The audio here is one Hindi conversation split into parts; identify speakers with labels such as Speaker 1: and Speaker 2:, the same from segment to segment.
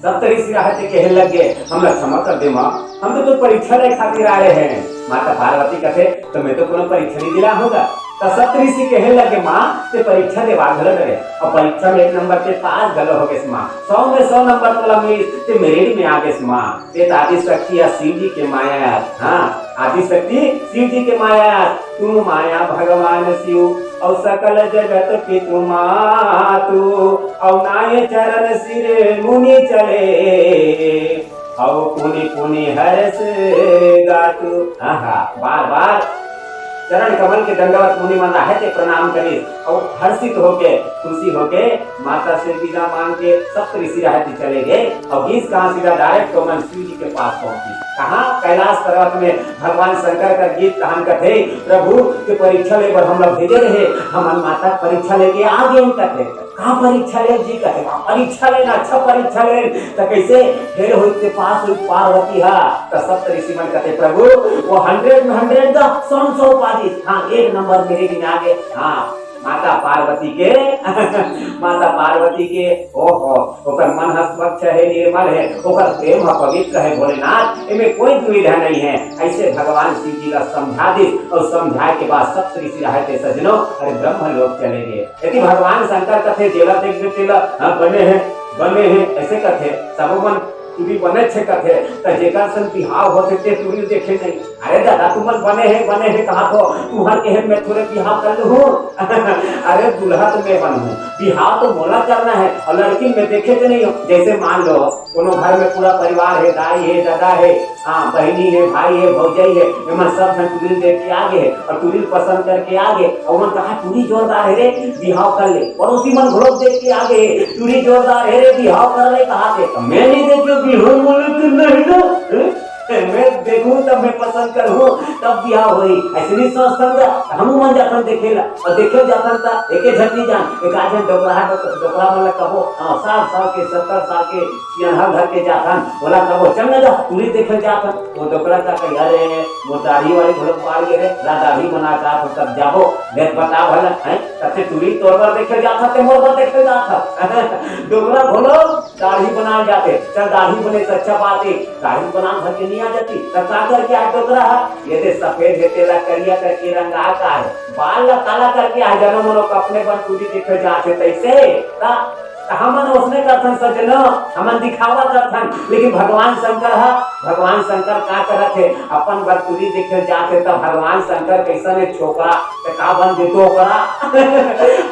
Speaker 1: सब ऋषि रहते कहे लग गए हम क्षमा कर दे माँ, हम तो परीक्षा ले खातिर आ रहे हैं। माता पार्वती कहते तो मैं तो कोनो परीक्षा नहीं दिला होगा। तो सब ऋषि कहे लगे माँ ते परीक्षा देवा गलो करे और परीक्षा में 1 नंबर पे पास गलो हो गए माँ, 100 में 100 नंबर तोला मिल ते मेरिट में आ गए माँ। ये आदि शक्ति या शिव जी के माया। हाँ आदि शक्ति शिव जी के माया, तुम माया भगवान शिव और सकल जगत पितु मातु और नाये चरण सिर मुनि चले और पुनि पुनि हर्ष गातु। बार बार चरण कमल के दंडवत मुनि मन रहते प्रणाम करे और हर्षित होके खुशी होके माता से विदा मांग के सब ऋषि रहते चले गए। और गीत कहाँ सीधा डायरेक्ट कमल शिव जी के पास पहुंची। कहाँ कैलाश पर्वत में भगवान शंकर का गीत कहान का थे प्रभु के परीक्षा ले हम लोग भेजे रहे, हम माता परीक्षा लेके आ गए उनका थे। कहाँ परीक्षा ले जी कहे परीक्षा लेना अच्छा परीक्षा ले तो कैसे फिर होते पास हुई पार्वती है। तो सब ऋषि मन कहते प्रभु वो 100 में 100 का 100 उपाधि। हाँ 1 नंबर मेरे भी आगे। हाँ माता पार्वती के माता पार्वती के ओहो ओकर मन स्वच्छ है निर्मल है, ओकर प्रेम पवित्र है भोलेनाथ, इनमें कोई दुविधा नहीं है। ऐसे भगवान शिव जी का समझा दी और समझाए के बाद सब ऋषि रहते सजनों अरे ब्रह्म लोक चले गए। यदि भगवान शंकर कथे जेला देख देते बने हैं ऐसे कथे सब मन तुरी बने छे कथे त जेकर सन बिहाव होते ते तुरी देखे नहीं। अरे दादा तुम बने हैं कहा तो तुम्हार के मैं थोड़े बिहाव कर लूं अरे दुल्हा तो मैं बनूं, बिहाव तो मोला करना है और लड़की में देखे तो नहीं हो। जैसे मान लो कोनो घर में पूरा परिवार है, दाई है दादा है, हाँ बहनी है भाई है भौजाई है, एमन सब तुरी देख के आगे है और तुरी पसंद करके आगे और मन कहा तुरी जोरदार है रे बिहाव कर ले, पड़ोसी मन घोड़ो देख के आगे तुरी जोरदार है रे बिहाव कर ले। कहा थे मैं नहीं देखियो मैं देखूं तब मैं पसंद करूं तब बिहाव होई। ऐसे नहीं सोचता हम मन जातन देखेला और देखे जातन ता एके झटनी जान एक आदमी डोकरा मन कहो 60 साल के 70 साल के यहां घर के जातन बोला कहो चल ना जा पूरी देखे जातन वो डोकरा का कह अरे वो दाढ़ी वाले घोड़े पार गए रे दाढ़ी बना का तो तब जाबो देख बता भला है तते तुरी तोर पर देखे जाता ते मोर पर देखे जाता डोकरा घोड़ो दाढ़ी बना जाते चल दाढ़ी बने अच्छा बात है दाढ़ी बना भर के नहीं आ जाती का करके आ डोकरा है ये दे सफेद है तेरा करिया करके रंग आता है बाल ला काला करके आ जन्म लोग अपने पर तुरी देखे जाते तैसे हमन उसने करथन सजना हमन दिखावा करथन। लेकिन भगवान शंकर का करत है अपन बतुरी देखे जाते तब भगवान शंकर कैसा ने छोकरा का बन दे डोकरा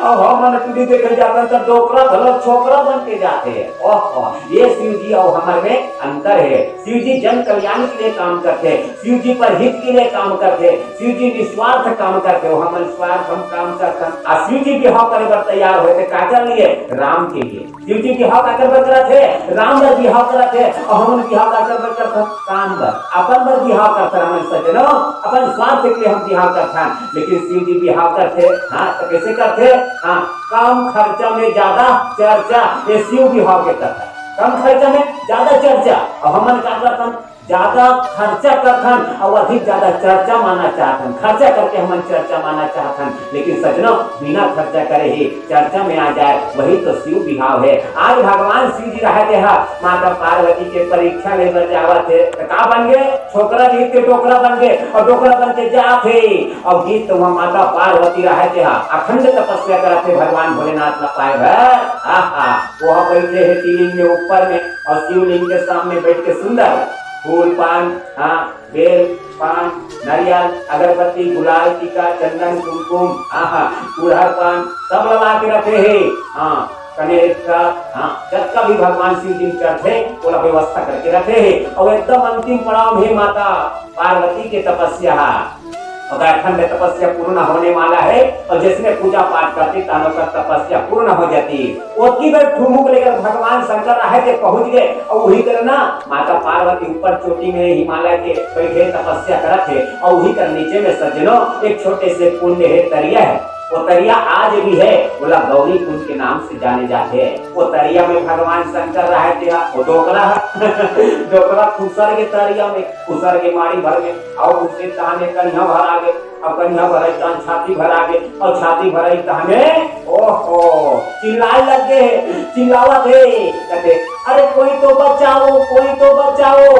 Speaker 1: और हमन तुरी देखे जाते तब डोकरा भलो छोकरा बन के जाते हैं। ओहो ये शिव जी और हमारे में अंतर है। शिव जी जन कल्याण के लिए काम करते हैं, शिव जी पर हित के लिए काम करते हैं, शिव जी निस्वार्थ काम करते हो हम निस्वार्थ हम काम करते हैं। और शिव जी बिहाव करे पर तैयार होते का कर लिए राम के लिए शिव जी बिहाव का कर थे राम बर बिहाव करत है और हम बिहाव का कर काम बर अपन बर बिहाव करते हम सजनो अपन स्वार्थ के लिए हम बिहाव करते। लेकिन शिव जी बिहाव करते हाँ तो कैसे करते हाँ कम खर्चा में ज्यादा चर्चा ये शिव बिहाव के करता है। कम खर्चा में ज्यादा चर्चा और हमन का करते ज्यादा खर्चा करथन और अधिक ज्यादा चर्चा माना चाहतन। खर्चा करके हम चर्चा माना चाहतन लेकिन सजनों बिना खर्चा करे ही चर्चा में आ जाए वही तो शिव बिहाव है। आज भगवान शिव जी रहते हैं माता पार्वती के परीक्षा ले बर जावत है का बन गए छोकरा जीत के टोकरा बन गए और टोकरा बन के जाते और गीत तो वहाँ माता पार्वती रहते हैं अखंड तपस्या करते भगवान भोलेनाथ न पाए भर वह बैठे है शिवलिंग में ऊपर में और शिवलिंग के सामने बैठ के सुंदर फूल पान हाँ बेल पान नारियल अगरबत्ती गुलाल टीका चंदन कुमकुम कूढ़ा पान सब लगा के रखे है। हाँ कनेर का हाँ जब का भी भगवान शिव जी करते वो व्यवस्था करके रखे है और एकदम अंतिम पड़ाव में माता पार्वती के तपस्या अखंड तपस्या पूर्ण होने वाला है और जिसने पूजा पाठ करती तानों का तपस्या पूर्ण हो जाती है। उतनी देर ठुमुक लेकर भगवान शंकर रहे थे पहुंच गए और वही करना माता पार्वती ऊपर चोटी में हिमालय के बैठे तपस्या करते थे और वही कर नीचे में सज्जनों एक छोटे से कुंड है तरिया है। वो तरिया आज भी है बोला गौरी कुंड के नाम से जाने जाते हैं। वो तरिया में भगवान शंकर रहते हैं वो डोकरा खुसर के तरिया में खुसर के मारी भर में और उससे ताने कन्या भर आगे और कन्या भराई तान छाती भर आगे और छाती भराई ताने ओहो चिल्लाए लगे चिल्लावत है कहते अरे कोई तो बचाओ, कोई तो बचाओ,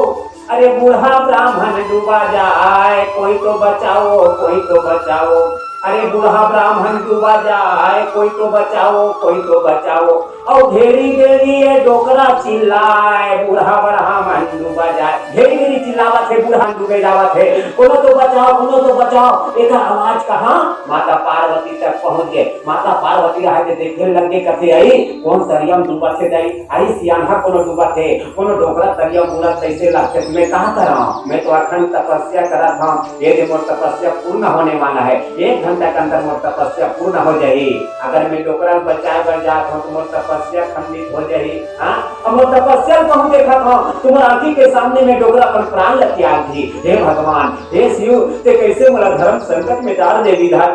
Speaker 1: अरे बूढ़ा ब्राह्मण डूबा जाए, कोई तो बचाओ, कोई तो बचाओ, अरे बूढ़ा ब्राह्मण डूबा जाए, कोई तो बचाओ, कोई तो बचाओ। और घेरी घेरी ये डोकरा चिल्लाए, बूढ़ा ब्राह्मण डूबा जाए। घेरी घेरी चिल्लावत है, बूढ़ा डूबे जावत है, कोनो तो बचाओ, कोनो तो बचाओ। एक आवाज कहाँ माता पार्वती तक पहुंच गए। माता पार्वती आए थे, देखे लगे कथे आई कौन तरियम डूबा से जाई, आई सियाना कोनो डूबा थे, कोनो डोकरा तरियम बूढ़ा कैसे लगते। मैं कहा कर रहा हूँ, मैं तो अखंड तपस्या करा था, ये मोर तपस्या पूर्ण होने वाला है, 1 घंटा के अंदर मोर तपस्या पूर्ण हो जाए। अगर मैं डोकरा बचाए बन जाता हूँ तो मोर तपस्या खंडित हो जाए। हाँ, मोर तपस्या कहूँ देखा था तुम्हारा आंखी के सामने में डोकरा पर प्राण त्याग दी। हे भगवान, हे शिव, ते कैसे मोला धर्म संकट में डाल दे विधाता।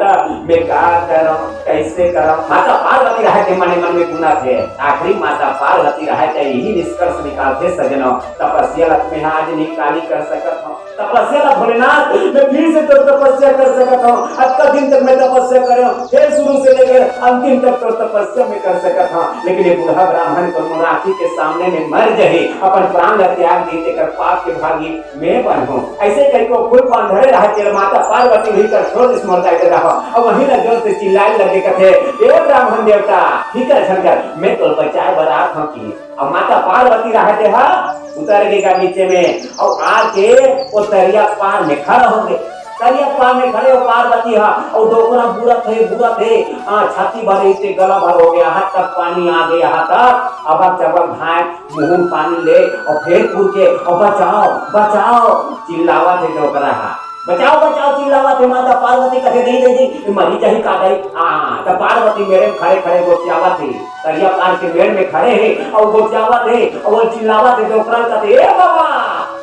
Speaker 1: मैं क्या करूं, कैसे करूं। माता पार्वती रहे थे मन मन में गुना थे, आखिरी माता पार्वती रहे थे यही निष्कर्ष निकालते सजनों। तपस्या में आज निकाली कर सकत हूँ, तपस्या भोलेनाथ मैं फिर से तो तपस्या कर सकत हूँ। आज का दिन तक मैं तपस्या कर रहा हूँ, फिर शुरू से लेकर अंतिम तक तो तपस्या में कर सकत हूँ। लेकिन ये बूढ़ा ब्राह्मण को मुराठी के सामने में मर जाए, अपन प्राण त्याग देते कर पाप के भागी मैं बनूं। ऐसे कई को फूल बांधरे रहा तेरे माता पार्वती भी कर छोड़ इस मर जाए रहा। और वहीं ना जोर से चिल्लाने लगे कथे, ए ब्राह्मण देवता ठीक है शंकर, मैं तो बचाए बरात हूँ की। और माता पार्वती रहते हा उतर गएगा नीचे में और आके वो तरिया पार में खड़ा होंगे। तरिया पार में खड़े हो पार्वती हा और डोकरा बुरा थे छाती भरे से गला भर हो गया, हाथ तक पानी आ गया, हाथ तक अबक चबक भाई मुंह पानी ले और फिर पूछ के और बचाओ बचाओ चिल्लावा थे डोकरा हा, बचाओ बचाओ चिल्लावा थे। माता पार्वती कहे नहीं नहीं मरी जाही का गई। तो पार्वती मेरे खड़े खड़े गोचियावा थे, तरिया पार के मेड़ में खड़े हैं और गोचियावा थे और वो चिल्लावा थे डोकरा कहते ए बाबा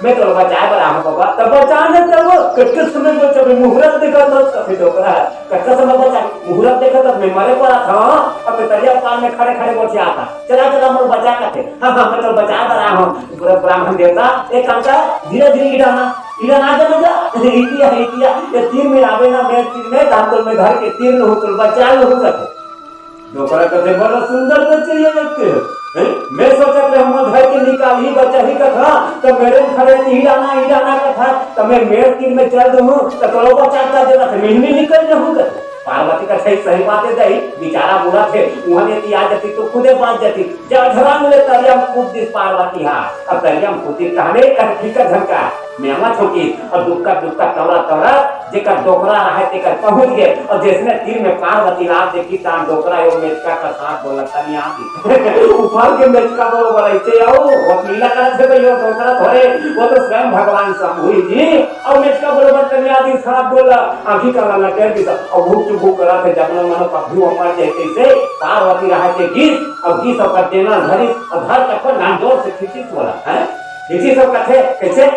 Speaker 1: मैं तो बचाए बरा हूं बाबा। तब बचाने तब कच्चे समय बचा मुहूर्त देखा तो कभी डोकरा कच्चा समय बचा मुहूर्त देखा तब मैं मरे पड़ा था। अब तरिया पार में खड़े खड़े गोचिया था, चला चला मोर बचा करते। हां मैं तो बचाए बरा हूं। पूरा ब्राह्मण देवता एक काम कर धीरे धीरे गिराना इधर आ जा मजा इतिया ये तीर में आवे ना मैं तीर में दांतों में घर के तीर न हो तो बचा लो हो करते। डोकरा कहते बड़ा सुंदर बच्चे ये लगते हो। मैं सोचा कि हम घर के निकाल ही बचा ही का था तो मेरे खड़े हिलाना का था तो मैं मेरे तीर में चल दूं तो तो बचाता देना था मैं निकल जाऊंगा। पार्वती का सही बात है दही बेचारा बुरा थे वहां देती आ जाती तो खुदे बात जाती जब झरा मिले तरियम कूद दिस पार्वती हा अब तरियम कूदी कहने का ठीक है झंका मेवा छोकी और दुक्का तवरा जेकर डोकरा रहे तेकर पहुंच गए और जिसने तीर में पार्वती रात देखी तान डोकरा यो मेचका का साथ बोला तनी आती ऊपर के मेचका बोलो बोलैते आओ वो लीला करत है भैया डोकरा थोड़े वो तो स्वयं भगवान शंभु जी और मेचका बोलो तनी आती साथ बोला आंखी का लगा दी और भूख करा थे जब मन पखी मर जाते से पार्वती रहे थे गीत और गीत सब करते ना धरी और धर तक पर नांदोर से खिंची बोला है इसी सब कथे कैसे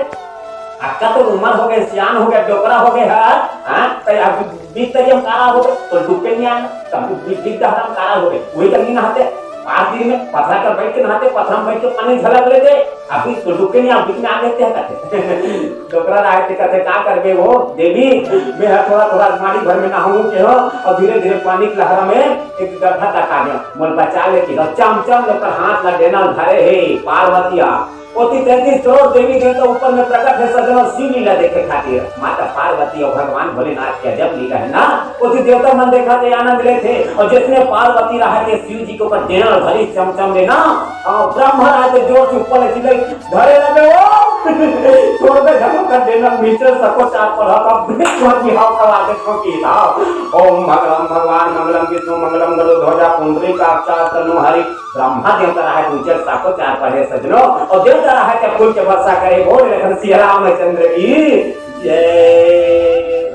Speaker 1: अक्का तो उम्र हो गए सियान हो गया डोकरा हो गए हां तो अब बीच तक कारा हो गए तो डूबे नहीं आना तब बीच दहराम कारा हो गए वही तक नहीं नहाते पार दिन में पथरा कर बैठ के नहाते पथरा में बैठ के पानी झलक लेते अभी तो डूबे नहीं बीच में आ गए थे कहते डोकरा रहे थे कहते क्या करबे वो देवी मैं थोड़ा पानी भर में नहाऊं के हो और धीरे धीरे पानी की लहरा में एक गड्ढा तक आ गया मन बचा लेती चमचम लेकर हाथ लग देना धरे हे पार्वतिया पोती 33 करोड़ देवी देवता ऊपर में प्रकट है सजन और शिव लीला देखे खातिर माता पार्वती और भगवान भोलेनाथ की अजब लीला है ना। पोती देवता मन देखा थे आनंद ले थे और जिसने पार्वती रहा थे शिव जी के ऊपर देना धरी चमचम लेना और ब्रह्मा आते जोर से ऊपर ले चिल्लाई धरे लगे ओ छोड़ दे घरों का देना मीटर सको चार पर अब मत बिहाव का आगे ठोकी था। ओम भगवान मंगलम विष्णु मंगलम गरुड़ध्वजा पुंडरीकाक्ष तनु हरि ब्रह्मा देवता रहा ऊंचे साको चार पर है सजनों और देवता रहा क्या फूल के वर्षा करे बोल लेकिन श्री रामचंद्र की जय।